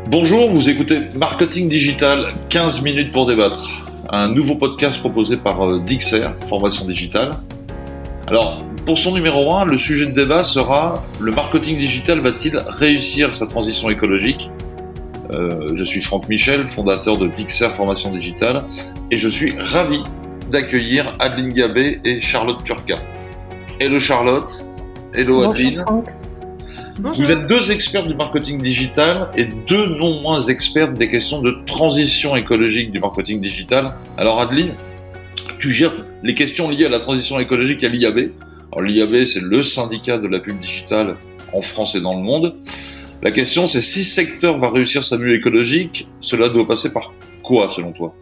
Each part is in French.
Bonjour, vous écoutez Marketing Digital, 15 minutes pour débattre. Un nouveau podcast proposé par Dixer, Formation Digitale. Alors, pour son numéro 1, le sujet de débat sera: le marketing digital va-t-il réussir sa transition écologique ? Je suis Franck Michel, fondateur de Dixer Formation Digitale, et je suis ravi d'accueillir Adeline Gabet et Charlotte Turca. Hello Charlotte, hello Adeline. Bonjour. Vous êtes deux experts du marketing digital et deux non moins experts des questions de transition écologique du marketing digital. Alors Adeline, tu gères les questions liées à la transition écologique à l'IAB. Alors l'IAB, c'est le syndicat de la pub digitale en France et dans le monde. La question, c'est: si ce secteur va réussir sa mue écologique, cela doit passer par quoi selon toi ?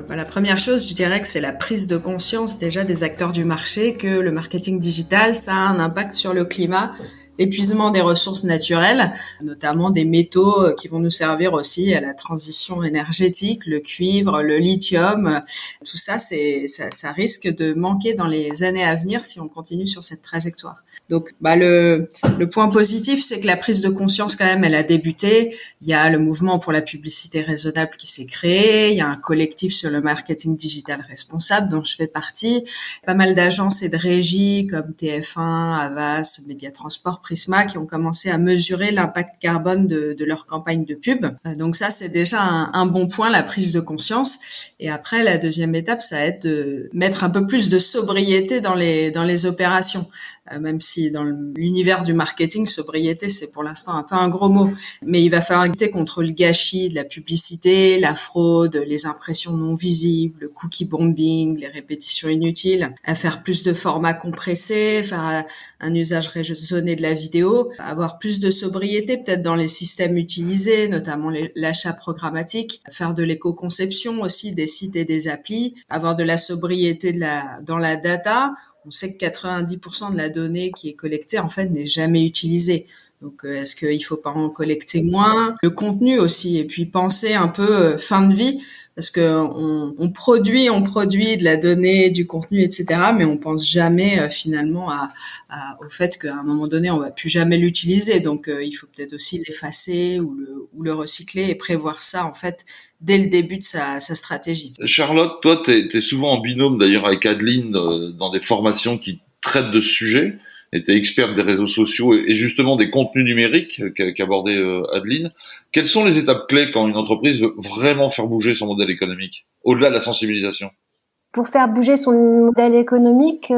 La première chose, je dirais que c'est la prise de conscience déjà des acteurs du marché que le marketing digital, ça a un impact sur le climat, l'épuisement des ressources naturelles, notamment des métaux qui vont nous servir aussi à la transition énergétique, le cuivre, le lithium. Tout ça, ça risque de manquer dans les années à venir si on continue sur cette trajectoire. Donc, le point positif, c'est que la prise de conscience, quand même, elle a débuté. Il y a le mouvement pour la publicité raisonnable qui s'est créé. Il y a un collectif sur le marketing digital responsable dont je fais partie. Pas mal d'agences et de régies comme TF1, Havas, Mediatransport, Prisma qui ont commencé à mesurer l'impact carbone de leur campagne de pub. Donc ça, c'est déjà un bon point, la prise de conscience. Et après, la deuxième étape, ça va être de mettre un peu plus de sobriété dans les opérations. Même si dans l'univers du marketing, sobriété, c'est pour l'instant un peu un gros mot. Mais il va falloir lutter contre le gâchis de la publicité, la fraude, les impressions non visibles, le cookie bombing, les répétitions inutiles, à faire plus de formats compressés, faire un usage raisonné de la vidéo, avoir plus de sobriété peut-être dans les systèmes utilisés, notamment l'achat programmatique, faire de l'éco-conception aussi des sites et des applis, avoir de la sobriété dans la data. On sait que 90% de la donnée qui est collectée, en fait, n'est jamais utilisée. Donc, est-ce qu'il faut pas en collecter moins ? Le contenu aussi, et puis penser un peu fin de vie, parce que on produit de la donnée, du contenu, etc., mais on pense jamais finalement au fait qu'à un moment donné, on va plus jamais l'utiliser. Donc, il faut peut-être aussi l'effacer ou le recycler et prévoir ça, en fait, dès le début de sa stratégie. Charlotte, toi, t'es souvent en binôme d'ailleurs avec Adeline dans des formations qui traitent de ce sujet, et t'es experte des réseaux sociaux et justement des contenus numériques qu'abordait Adeline. Quelles sont les étapes clés quand une entreprise veut vraiment faire bouger son modèle économique, au-delà de la sensibilisation ? Pour faire bouger son modèle économique,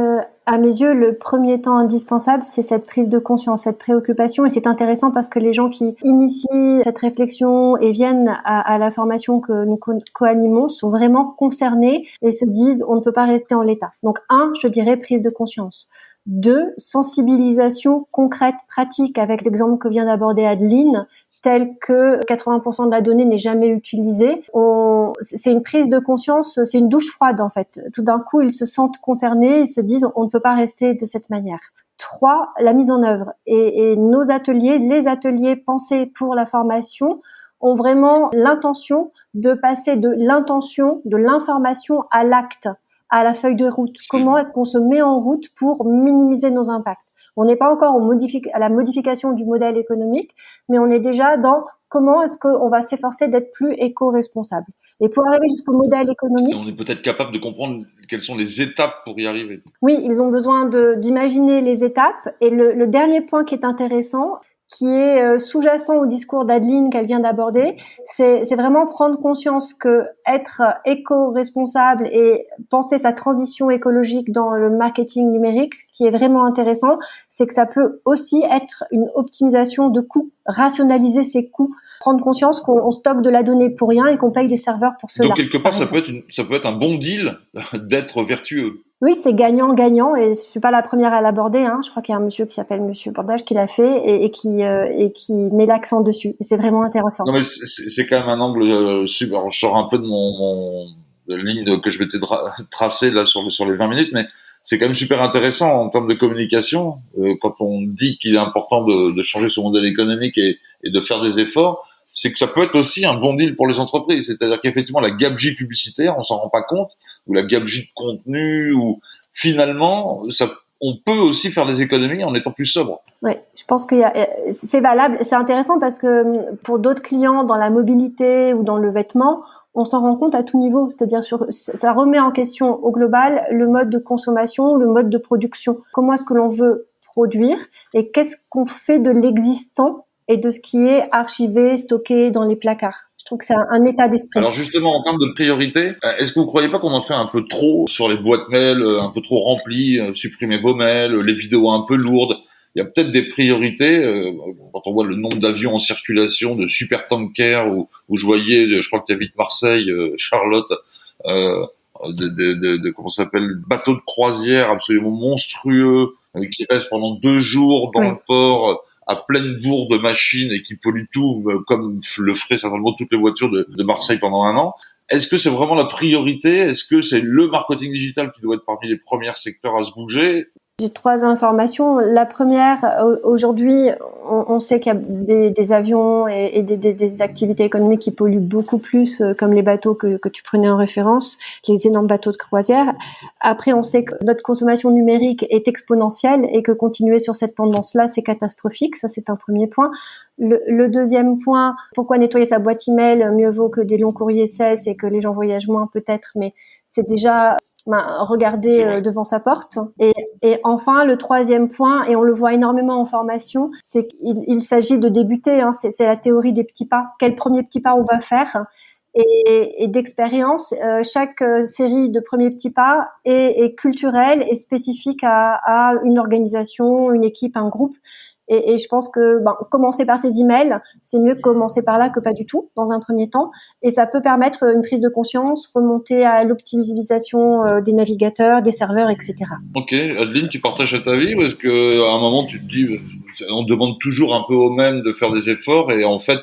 à mes yeux, le premier temps indispensable, c'est cette prise de conscience, cette préoccupation. Et c'est intéressant parce que les gens qui initient cette réflexion et viennent à la formation que nous co-animons sont vraiment concernés et se disent on ne peut pas rester en l'état. Donc je dirais prise de conscience. 2, sensibilisation concrète, pratique, avec l'exemple que vient d'aborder Adeline, tel que 80% de la donnée n'est jamais utilisée. C'est une prise de conscience, c'est une douche froide en fait. Tout d'un coup, ils se sentent concernés, ils se disent on ne peut pas rester de cette manière. 3, la mise en œuvre. Et nos ateliers, les ateliers pensés pour la formation, ont vraiment l'intention de passer de l'information à l'acte, à la feuille de route. Comment est-ce qu'on se met en route pour minimiser nos impacts ? On n'est pas encore à la modification du modèle économique, mais on est déjà dans comment est-ce qu'on va s'efforcer d'être plus éco-responsable. Et pour arriver jusqu'au modèle économique... On est peut-être capable de comprendre quelles sont les étapes pour y arriver. Oui, ils ont besoin d'imaginer les étapes. Et le dernier point qui est intéressant, qui est sous-jacent au discours d'Adeline qu'elle vient d'aborder, c'est vraiment prendre conscience que être éco-responsable et penser sa transition écologique dans le marketing numérique, ce qui est vraiment intéressant, c'est que ça peut aussi être une optimisation de coûts, rationaliser ses coûts, prendre conscience qu'on stocke de la donnée pour rien et qu'on paye des serveurs pour cela. Donc quelque part, ça peut être un bon deal d'être vertueux. Oui, c'est gagnant-gagnant et je suis pas la première à l'aborder. Je crois qu'il y a un monsieur qui s'appelle Monsieur Bordage qui l'a fait et qui met l'accent dessus. Et c'est vraiment intéressant. Non, mais c'est quand même un angle super. Alors, je sors un peu de ligne que je m'étais tracée là sur les 20 minutes, mais c'est quand même super intéressant en termes de communication. Quand on dit qu'il est important de changer son modèle économique et de faire des efforts, c'est que ça peut être aussi un bon deal pour les entreprises. C'est-à-dire qu'effectivement, la gabegie publicitaire, on s'en rend pas compte, ou la gabegie de contenu, ou finalement, ça on peut aussi faire des économies en étant plus sobre. Oui, je pense que c'est valable. C'est intéressant parce que pour d'autres clients dans la mobilité ou dans le vêtement, on s'en rend compte à tout niveau. C'est-à-dire ça remet en question au global le mode de consommation, le mode de production. Comment est-ce que l'on veut produire et qu'est-ce qu'on fait de l'existant et de ce qui est archivé, stocké dans les placards. Je trouve que c'est un état d'esprit. Alors justement, en termes de priorité, est-ce que vous croyez pas qu'on en fait un peu trop sur les boîtes mail, un peu trop remplies, supprimez vos mails, les vidéos un peu lourdes? Il y a peut-être des priorités, quand on voit le nombre d'avions en circulation, de supertankers, où je voyais, je crois que tu habites Marseille, Charlotte, comment ça s'appelle, bateaux de croisière absolument monstrueux, qui restent pendant 2 jours dans le port, à pleine bourre de machines et qui polluent tout, comme le feraient certainement toutes les voitures de Marseille pendant 1 an. Est-ce que c'est vraiment la priorité? Est-ce que c'est le marketing digital qui doit être parmi les premiers secteurs à se bouger? J'ai 3 informations. La première, aujourd'hui, on sait qu'il y a des avions et des activités économiques qui polluent beaucoup plus, comme les bateaux que tu prenais en référence, les énormes bateaux de croisière. Après, on sait que notre consommation numérique est exponentielle et que continuer sur cette tendance-là, c'est catastrophique. Ça, c'est un premier point. Le deuxième point, pourquoi nettoyer sa boîte email? Mieux vaut que des longs courriers cessent et que les gens voyagent moins peut-être, mais c'est déjà regarder devant sa porte. Et enfin, le troisième point, et on le voit énormément en formation, c'est qu'il s'agit de débuter. C'est la théorie des petits pas. Quel premier petit pas on va faire? Et d'expérience, chaque série de premiers petits pas est culturelle et spécifique à une organisation, une équipe, un groupe. Et je pense que commencer par ces emails, c'est mieux que commencer par là que pas du tout dans un premier temps. Et ça peut permettre une prise de conscience, remonter à l'optimisation des navigateurs, des serveurs, etc. Ok, Adeline, tu partages cet avis ou est-ce que à un moment tu te dis, on demande toujours un peu aux mêmes de faire des efforts et en fait,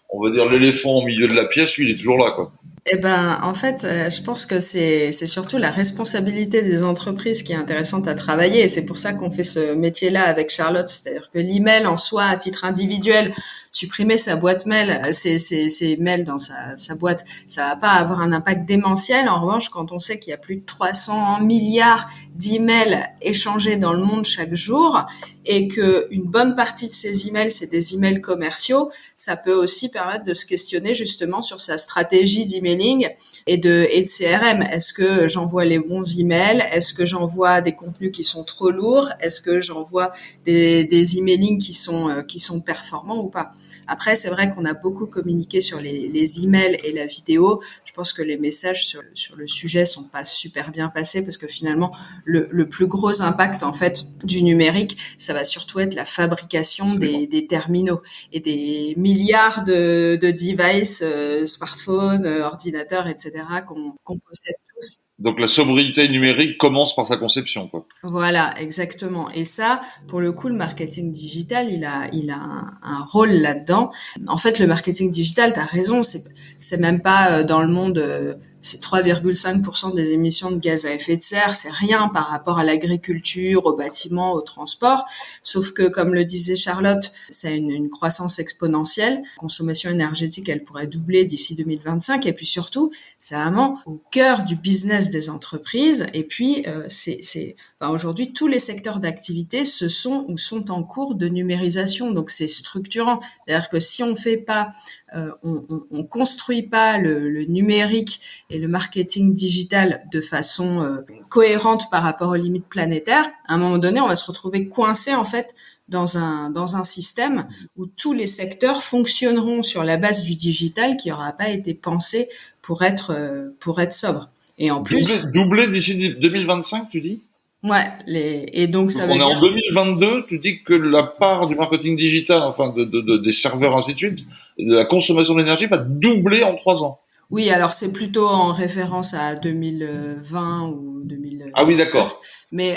on va dire l'éléphant au milieu de la pièce, lui, il est toujours là, quoi. Eh ben, en fait, je pense que c'est surtout la responsabilité des entreprises qui est intéressante à travailler. Et c'est pour ça qu'on fait ce métier-là avec Charlotte. C'est-à-dire que l'email en soi, à titre individuel, supprimer sa boîte mail, ses mails dans sa boîte, ça va pas avoir un impact démentiel. En revanche, quand on sait qu'il y a plus de 300 milliards d'emails échangés dans le monde chaque jour et que une bonne partie de ces emails, c'est des emails commerciaux, ça peut aussi permettre de se questionner justement sur sa stratégie d'emailing et de CRM. Est-ce que j'envoie les bons emails? Est-ce que j'envoie des contenus qui sont trop lourds? Est-ce que j'envoie des emailing qui sont performants ou pas? Après, c'est vrai qu'on a beaucoup communiqué sur les emails et la vidéo. Je pense que les messages sur le sujet sont pas super bien passés parce que finalement, le plus gros impact, en fait, du numérique, ça va surtout être la fabrication des terminaux et des milliards de devices, smartphones, ordinateurs, etc., qu'on possède tous. Donc la sobriété numérique commence par sa conception, quoi. Voilà, exactement. Et ça, pour le coup, le marketing digital, il a un rôle là-dedans. En fait, le marketing digital, t'as raison, c'est même pas dans le monde, c'est 3,5% des émissions de gaz à effet de serre, c'est rien par rapport à l'agriculture, au bâtiment, au transport. Sauf que, comme le disait Charlotte, c'est une croissance exponentielle. La consommation énergétique, elle pourrait doubler d'ici 2025. Et puis surtout, c'est vraiment au cœur du business des entreprises. Et puis, aujourd'hui, tous les secteurs d'activité sont en cours de numérisation. Donc, c'est structurant. C'est-à-dire que si on fait pas, on construit pas le numérique et le marketing digital de façon cohérente par rapport aux limites planétaires, à un moment donné, on va se retrouver coincé, en fait, dans un système où tous les secteurs fonctionneront sur la base du digital qui n'aura pas été pensé pour être sobre. Et en plus, doubler d'ici 2025, tu dis? Ouais, et donc ça veut dire. On est en 2022, tu dis que la part du marketing digital, enfin des serveurs, ainsi de suite, de la consommation d'énergie va doubler en 3 ans. Oui, alors c'est plutôt en référence à 2020 ou 2019. Ah oui, d'accord. Mais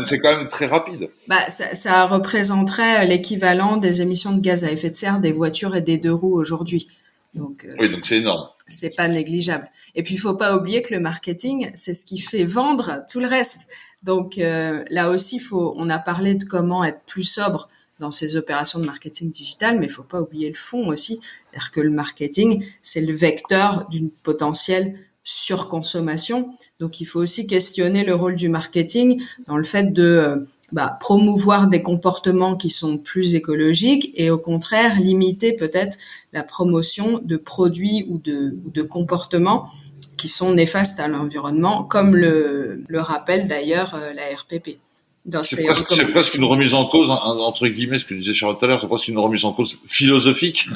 c'est quand même très rapide. Ça représenterait l'équivalent des émissions de gaz à effet de serre des voitures et des 2 roues aujourd'hui. Donc c'est énorme. C'est pas négligeable. Et puis il faut pas oublier que le marketing, c'est ce qui fait vendre tout le reste. Donc là aussi, on a parlé de comment être plus sobre dans ces opérations de marketing digital, mais il faut pas oublier le fond aussi, c'est-à-dire que le marketing, c'est le vecteur d'une potentielle surconsommation. Donc il faut aussi questionner le rôle du marketing dans le fait de promouvoir des comportements qui sont plus écologiques et au contraire limiter peut-être la promotion de produits ou de comportements qui sont néfastes à l'environnement, comme le rappelle d'ailleurs la RPP. C'est presque une remise en cause, entre guillemets, ce que disait Charlotte tout à l'heure, c'est presque une remise en cause philosophique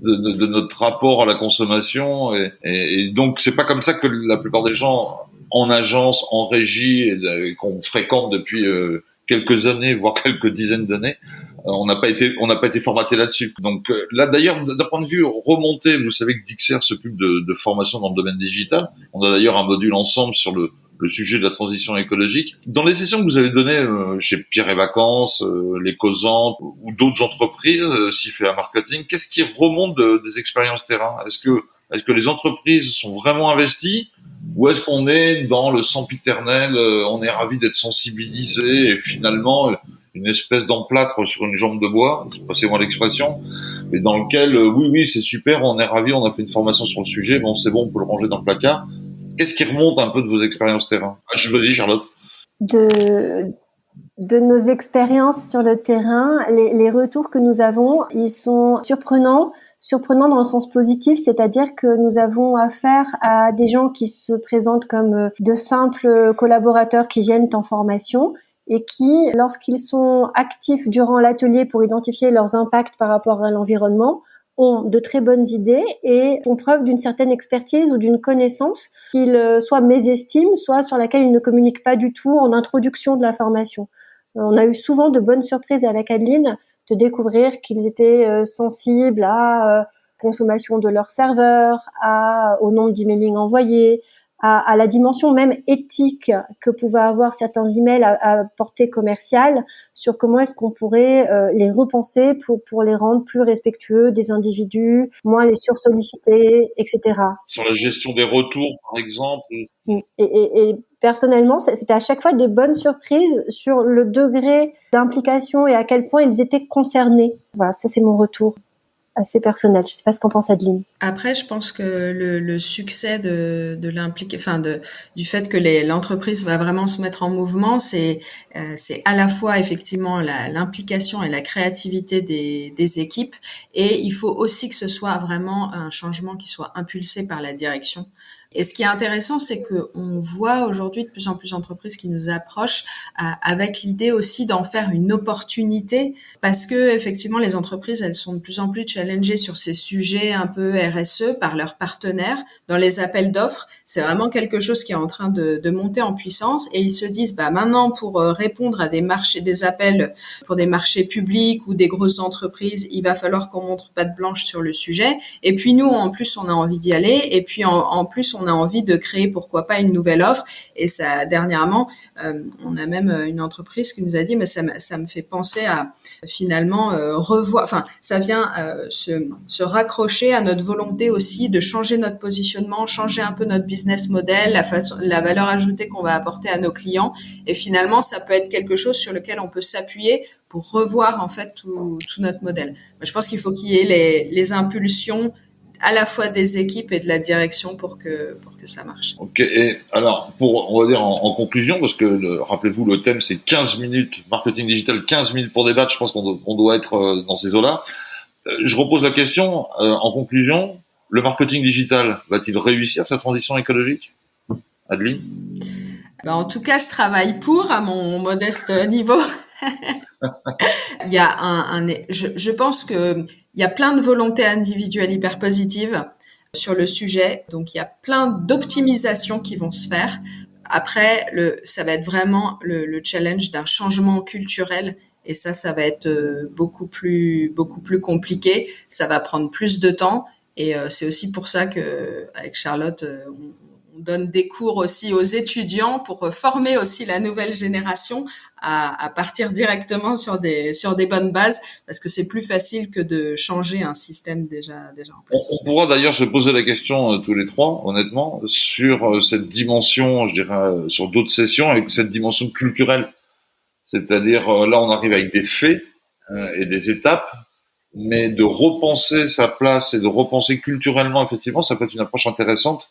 de notre rapport à la consommation, et donc c'est pas comme ça que la plupart des gens en agence, en régie, qu'on fréquente depuis quelques années, voire quelques dizaines d'années, on n'a pas été formaté là-dessus. Donc là d'ailleurs, d'un point de vue remonté, vous savez que Dixer s'occupe de formation dans le domaine digital. On a d'ailleurs un module ensemble sur le sujet de la transition écologique. Dans les sessions que vous avez données chez Pierre et Vacances, les Causantes ou d'autres entreprises, Sifflet Marketing, qu'est-ce qui remonte des expériences terrain? Est-ce que les entreprises sont vraiment investies, ou est-ce qu'on est dans le sempiternel, on est ravi d'être sensibilisé et finalement une espèce d'emplâtre sur une jambe de bois, passez-moi l'expression, et dans lequel oui c'est super, on est ravi, on a fait une formation sur le sujet, bon c'est bon, on peut le ranger dans le placard. Qu'est-ce qui remonte un peu de vos expériences terrain? Je vous dis, Charlotte. De nos expériences sur le terrain, les retours que nous avons, ils sont surprenants dans le sens positif, c'est-à-dire que nous avons affaire à des gens qui se présentent comme de simples collaborateurs qui viennent en formation et qui, lorsqu'ils sont actifs durant l'atelier pour identifier leurs impacts par rapport à l'environnement, ont de très bonnes idées et font preuve d'une certaine expertise ou d'une connaissance qu'ils soit mésestiment, soit sur laquelle ils ne communiquent pas du tout en introduction de la formation. On a eu souvent de bonnes surprises avec Adeline de découvrir qu'ils étaient sensibles à consommation de leur serveur, au nombre d'emailing envoyés, à la dimension même éthique que pouvaient avoir certains emails à portée commerciale sur comment est-ce qu'on pourrait les repenser pour les rendre plus respectueux des individus, moins les sursolliciter, etc. Sur la gestion des retours, par exemple. Et personnellement, c'était à chaque fois des bonnes surprises sur le degré d'implication et à quel point ils étaient concernés. Voilà, ça c'est mon retour assez personnel. Je sais pas ce qu'en pense Adeline. Après, je pense que le succès de du fait que l'entreprise va vraiment se mettre en mouvement, c'est à la fois effectivement l'implication et la créativité des équipes, et il faut aussi que ce soit vraiment un changement qui soit impulsé par la direction. Et ce qui est intéressant, c'est que on voit aujourd'hui de plus en plus d'entreprises qui nous approchent avec l'idée aussi d'en faire une opportunité, parce que effectivement les entreprises, elles sont de plus en plus challengées sur ces sujets un peu RSE par leurs partenaires. Dans les appels d'offres, c'est vraiment quelque chose qui est en train de monter en puissance, et ils se disent maintenant pour répondre à des appels pour des marchés publics ou des grosses entreprises, il va falloir qu'on montre patte blanche sur le sujet. Et puis nous, en plus, on a envie d'y aller, et puis en plus on a envie de créer pourquoi pas une nouvelle offre. Et ça, dernièrement, on a même une entreprise qui nous a dit mais ça me fait penser à finalement revoir, enfin ça vient se raccrocher à notre volonté aussi de changer notre positionnement, changer un peu notre business model, la valeur ajoutée qu'on va apporter à nos clients, et finalement ça peut être quelque chose sur lequel on peut s'appuyer pour revoir en fait tout notre modèle. Je pense qu'il faut qu'il y ait les impulsions à la fois des équipes et de la direction pour que ça marche. Ok, et alors, on va dire en conclusion, parce que rappelez-vous, le thème c'est 15 minutes, marketing digital, 15 minutes pour débattre, je pense qu'on doit être dans ces eaux-là. Je repose la question, en conclusion, le marketing digital va-t-il réussir sa transition écologique? Adeline? En tout cas, je travaille à mon modeste niveau. Il y a je pense que il y a plein de volontés individuelles hyper positives sur le sujet, donc il y a plein d'optimisations qui vont se faire. Après, ça va être vraiment le challenge d'un changement culturel, et ça va être beaucoup plus compliqué. Ça va prendre plus de temps, et c'est aussi pour ça que avec Charlotte, on donne des cours aussi aux étudiants pour former aussi la nouvelle génération à partir directement sur des bonnes bases, parce que c'est plus facile que de changer un système déjà en place. On pourra d'ailleurs se poser la question tous les trois, honnêtement, sur cette dimension, je dirais, sur d'autres sessions, avec cette dimension culturelle. C'est-à-dire, là, on arrive avec des faits et des étapes, mais de repenser sa place et de repenser culturellement, effectivement, ça peut être une approche intéressante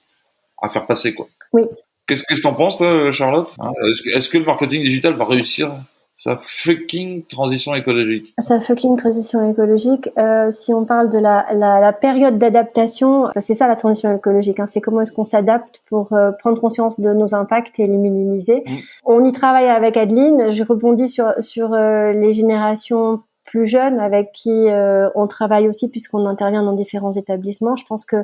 à faire passer, quoi. Oui. Qu'est-ce que t'en penses, toi, Charlotte, hein? Est-ce que le marketing digital va réussir sa fucking transition écologique? Sa fucking transition écologique, si on parle de la période d'adaptation, c'est ça la transition écologique, hein, c'est comment est-ce qu'on s'adapte pour prendre conscience de nos impacts et les minimiser. On y travaille avec Adeline, je rebondis sur les générations plus jeunes avec qui on travaille aussi puisqu'on intervient dans différents établissements. Je pense que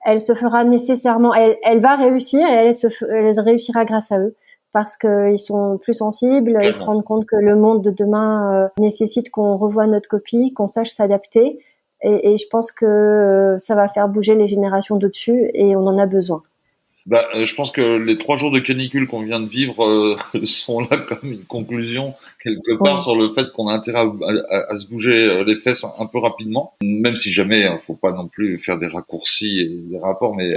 elle se fera nécessairement, elle va réussir et elle réussira grâce à eux. Parce qu'ils sont plus sensibles, ils se rendent compte que le monde de demain nécessite qu'on revoie notre copie, qu'on sache s'adapter. Et je pense que ça va faire bouger les générations d'au-dessus et on en a besoin. Je pense que les 3 jours de canicule qu'on vient de vivre sont là comme une conclusion quelque part sur le fait qu'on a intérêt à se bouger les fesses un peu rapidement, même si jamais faut pas non plus faire des raccourcis et des rapports. Mais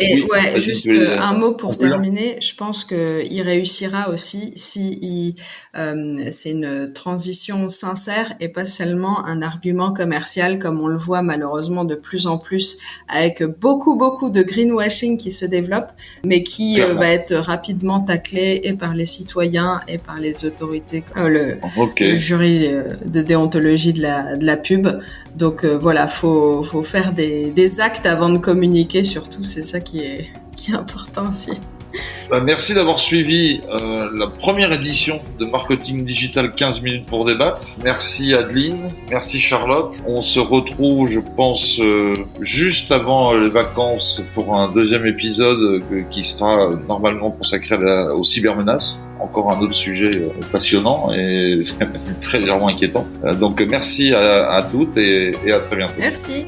juste un mot pour terminer. Je pense que il réussira aussi si c'est une transition sincère et pas seulement un argument commercial comme on le voit malheureusement de plus en plus avec beaucoup de greenwashing qui se développe, mais qui va être rapidement taclé et par les citoyens et par les autorités, le jury de déontologie de la pub. Donc voilà, faut faire des actes avant de communiquer, surtout, c'est ça qui est important aussi. Merci d'avoir suivi la première édition de Marketing Digital 15 minutes pour débattre. Merci Adeline, merci Charlotte. On se retrouve, je pense, juste avant les vacances pour un deuxième épisode qui sera normalement consacré aux cybermenaces. Encore un autre sujet passionnant et très légèrement inquiétant. Donc merci à toutes et à très bientôt. Merci.